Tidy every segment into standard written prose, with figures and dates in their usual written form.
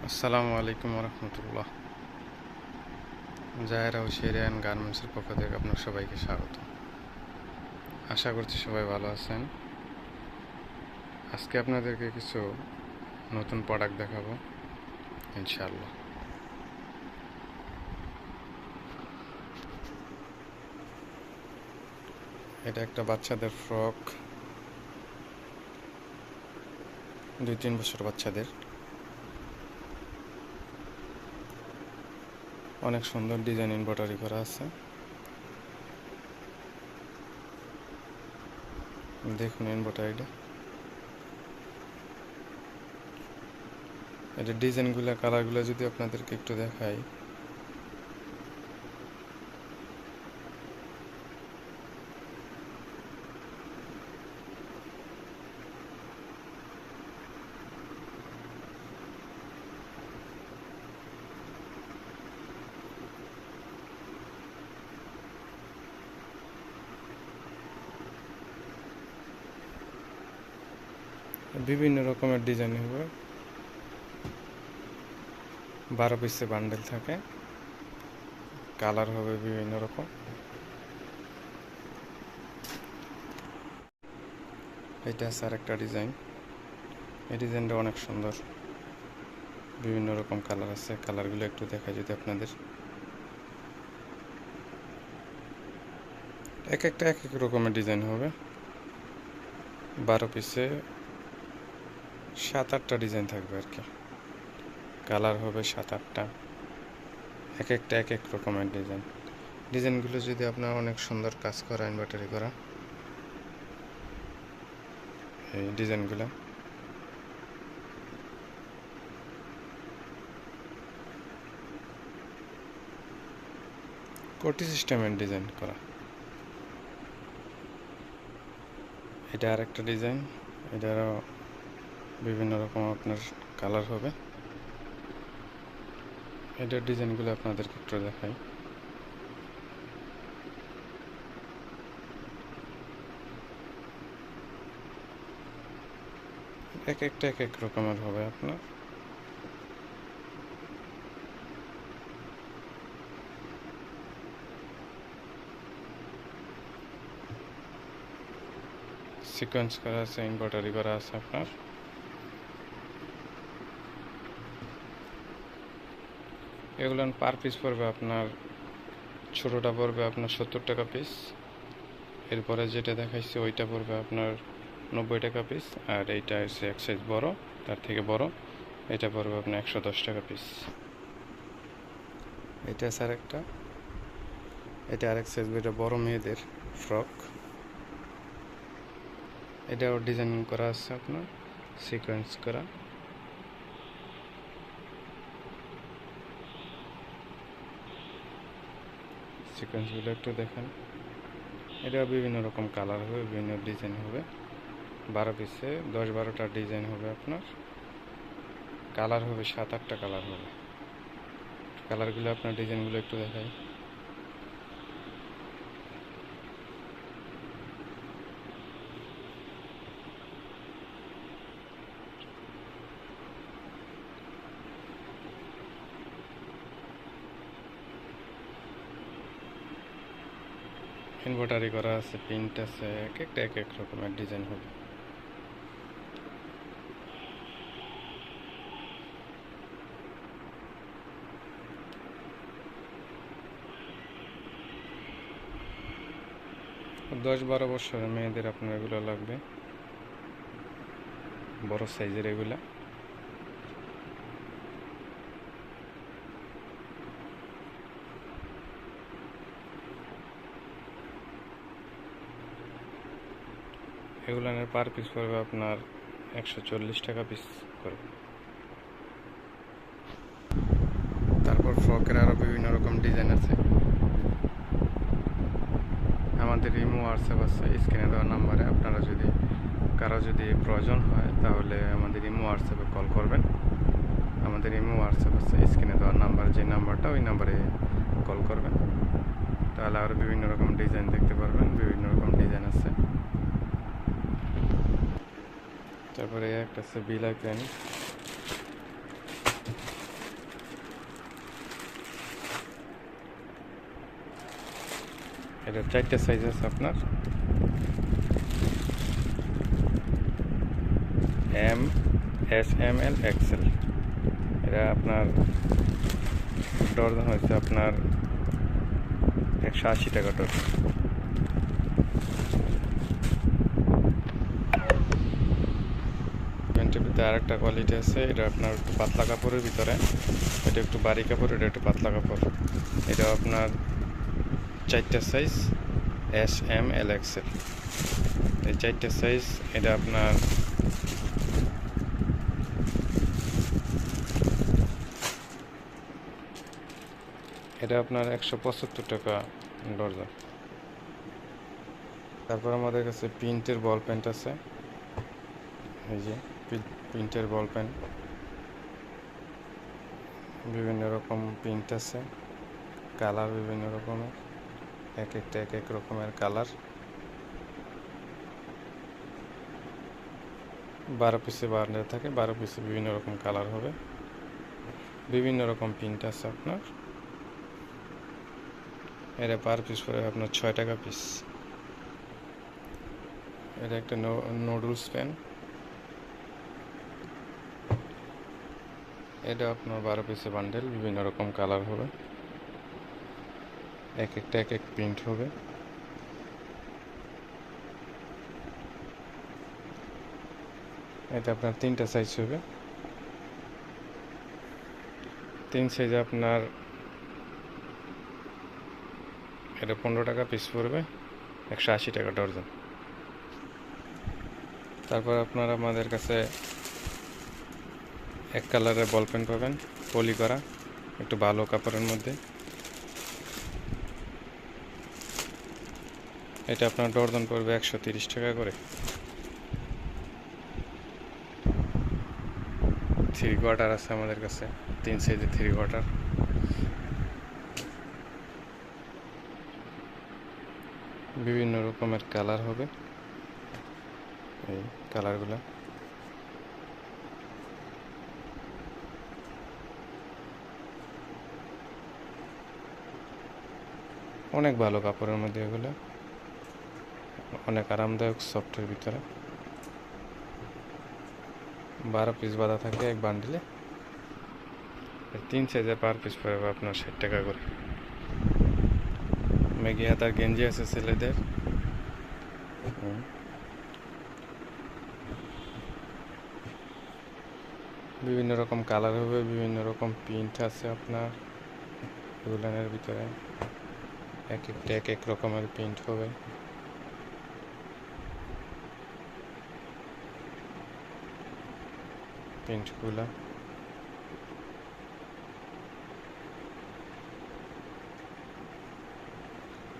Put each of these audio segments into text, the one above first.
আসসালামু আলাইকুম রহমতুল্লাহ। জাহেরা হুশিয়ারিয়ান গার্মেন্টসের পক্ষ থেকে আপনার সবাইকে স্বাগত। আশা করছি সবাই ভালো আছেন। আজকে আপনাদেরকে কিছু নতুন প্রোডাক্ট দেখাবো ইনশাআল্লাহ। এটা একটা বাচ্চাদের ফ্রক, 2-3 বছর বাচ্চাদের। অনেক সুন্দর ডিজাইন এমব্রয়ডারি করা আছে। দেখুন এমব্রয়ডারিটা। এটা ডিজাইনগুলো, কালারগুলো যদি আপনাদেরকে একটু দেখাই, বিভিন্ন রকমের ডিজাইন হবে। 12 পিসে বান্ডেল থাকে, কালার হবে বিভিন্ন রকম। এটা আছে আরেকটা ডিজাইন। এই ডিজাইনটা অনেক সুন্দর, বিভিন্ন রকম কালার আছে। কালারগুলো একটু দেখাই যদি আপনাদের। এক এক রকমের ডিজাইন হবে। 12 পিসে 7-8টা ডিজাইন থাকবে আর কি। কালার হবে 7-8টা, এক এক রকমের ডিজাইন। ডিজাইনগুলো যদি আপনার অনেক সুন্দর কাজ করা, এমব্রয়ডারি করা, এই ডিজাইনগুলো কোটি সিস্টেমের ডিজাইন করা। এটা আরেকটা ডিজাইন। এটারও বিভিন্ন রকম আপনার কালার হবে। এটার ডিজাইনগুলো আপনাদেরকে একটু দেখাই। এক এক রকমের হবে আপনার। সিকোয়েন্স করা আছে, এমব্রয়ডারি করা আছে আপনার। এগুলো পার পিস পড়বে আপনার, ছোটোটা পড়বে আপনার 70 টাকা পিস। এরপরে যেটা দেখাইছি ওইটা পড়বে আপনার 90 টাকা পিস। আর এইটা হচ্ছে এক সাইজ বড়, তার থেকে বড়, এটা পড়বে আপনার 110 টাকা পিস। এটা আছে আরেকটা, এটা আরেক সাইজ, এটা বড় মেয়েদের ফ্রক। এটাও ডিজাইন করা আছে আপনার, সিকোয়েন্স করা। সিকোয়েন্সগুলো একটু দেখেন। এটা বিভিন্ন রকম কালার হবে, বিভিন্ন ডিজাইন হবে। 12 পিসে 10-12টা ডিজাইন হবে আপনার। কালার হবে 7-8টা কালার হবে। কালারগুলো আপনার, ডিজাইনগুলো একটু দেখাই। এমব্রয়ডারি করা আছে, প্রিন্ট আছে, এক এক রকমের ডিজাইন হবে। দশ 12 বছরের মেয়েদের আপনার এগুলো লাগবে, বড় সাইজের এগুলা। এগুলানের পার পিস পড়বে আপনার 140 টাকা পিস করবে। তারপর ফ্রকের আরও বিভিন্ন রকম ডিজাইন আছে। আমাদের ইমো হোয়াটসঅ্যাপ আছে স্ক্রিনে দেওয়া নাম্বারে। আপনারা যদি কারো যদি প্রয়োজন হয় তাহলে আমাদের ইমো হোয়াটসঅ্যাপে কল করবেন। আমাদের ইমো হোয়াটসঅ্যাপ আছে স্ক্রিনে দেওয়া নাম্বার, যে নাম্বারটা ওই নাম্বারে কল করবেন। তাহলে আরও বিভিন্ন রকম ডিজাইন দেখতে পারবেন। বিভিন্ন রকম ডিজাইন আছে। তারপরে একটা আছে বিলাই প্যান্ট। এটা 4টা সাইজ আছে আপনার, এম, এস, এম, এল, এক্সেল। এটা আপনার ডর্জন হচ্ছে আপনার 180 টাকা ডর্জন। প্যান্টের ভিতরে আরেকটা কোয়ালিটি আছে, এটা আপনার একটু পাতলা কাপড়ের ভিতরে, এটা একটু ভারী কাপড়, এটা একটু পাতলা কাপড়। এটা আপনার 4টা সাইজ, এস, এম, এল, এক্সেল। এই 4টা সাইজ, এটা আপনার এটা আপনার 175 টাকা ডর্জন। তারপর আমাদের কাছে প্রিন্টের বল প্যান্ট আছে, এই যে প্রিন্টের বল প্যান্ট, বিভিন্ন রকম প্রিন্ট আছে, কালার বিভিন্ন রকমের, এক একটা এক এক রকমের কালার। 12 পিসে বান্ডেল থাকে, 12 পিসে বিভিন্ন রকম কালার হবে, বিভিন্ন রকম প্রিন্ট আছে আপনার। এটা পার পিস পড়ে আপনার 6 টাকা পিস। এটা একটা নুডলস প্যান, এটা আপনার 12 পিসে বান্ডেল, বিভিন্ন রকম কালার হবে, এক একটা এক এক প্রিন্ট হবে। এটা আপনার 3টা সাইজ হবে, 3 সাইজে আপনার এটা 15 টাকা পিস পড়বে, 180 টাকা ডর্জন। তারপর আপনারা আমাদের কাছে এক কালারের বল পেন পাবেন, পলি করা, একটু ভালো কাপড়ের মধ্যে। এটা আপনার ডর্জন পড়বে 130 টাকা করে। 3 কোয়ার্টার আছে আমাদের কাছে, 3 সাইজের 3 কোয়ার্টার। বিভিন্ন রকমের কালার হবে, এই কালারগুলো। অনেক ভালো কাপড়ের মধ্যে, এগুলো অনেক আরামদায়ক, সফটের ভিতরে। 12 পিস বাঁধা থাকে এক বান্ডিলে। 3 সাইজের পার পিস পড়বে আপনার 60 টাকা করে। মেগি হাতার গেঞ্জি আছে ছেলেদের, বিভিন্ন রকম কালার হবে, বিভিন্ন রকম প্রিন্ট আছে আপনার উলেনের ভিতরে, এক একটা এক এক রকমের প্রিন্ট হবে। প্রিন্টগুলা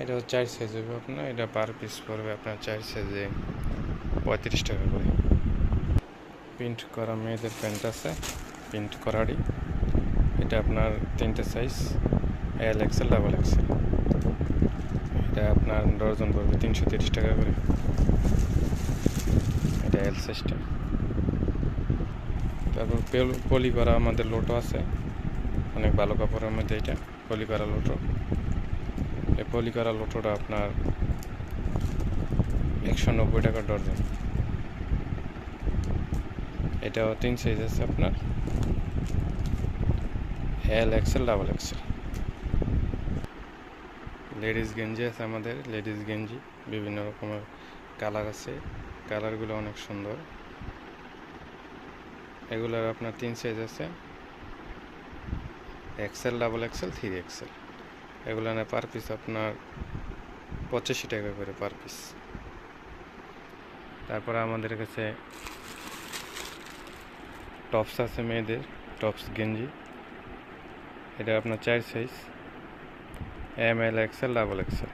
এটা 4 সাইজ হবে আপনার, এটা পার পিস পড়বে আপনার 4 সাইজে 35 টাকা করে। প্রিন্ট করা মেয়েদের প্যান্ট আছে, প্রিন্ট করারই, এটা আপনার 3টে সাইজ, এল, এক্সেল, ডাবল এক্সেল। এটা আপনার ডর্জন পড়বে 330 টাকা করে। এটা এল সাইজটা। তারপর পলি করা আমাদের লোটো আছে, অনেক ভালো কাপড়ের মধ্যে, এটা পলি করা লোটো। এই পলি করা লোটোটা আপনার 190 টাকা ডর্জন। এটাও 3 সাইজ আছে আপনার, এল, এক্সেল, ডাবল এক্সেল। লেডিস গেঞ্জি আছে আমাদের, লেডিস গেঞ্জি বিভিন্ন রকমের কালার আছে, কালারগুলো অনেক সুন্দর। এগুলোর আপনার 3 সাইজ আছে, এক্সেল, ডাবল এক্সেল, 3 এক্সেল। এগুলো না পার পিস আপনার 85 টাকা করে পার পিস। তারপরে আমাদের কাছে টপস আছে মেয়েদের, টপস গেঞ্জি, এটা আপনার 4 সাইজ, এম, এল, এক্সেল, ডাবল এক্সেল।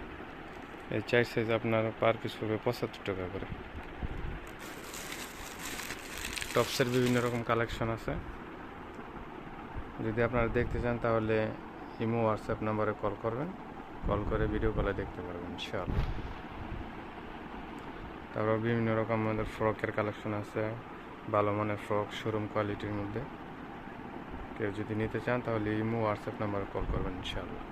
এই 4 সাইজ আপনার পার পিস পড়বে 75 টাকা করে। টপসের বিভিন্ন রকম কালেকশন আছে, যদি আপনারা দেখতে চান তাহলে ইমো, হোয়াটসঅ্যাপ নাম্বারে কল করবেন, কল করে ভিডিও কলে দেখতে পারবেন ইনশাআল্লাহ। তারপর বিভিন্ন রকম আমাদের ফ্রকের কালেকশন আছে, ভালো মানের ফ্রক, শোরুম কোয়ালিটির মধ্যে। কেউ যদি নিতে চান তাহলে ইমো, হোয়াটসঅ্যাপ নাম্বারে কল করবেন ইনশাআল্লাহ।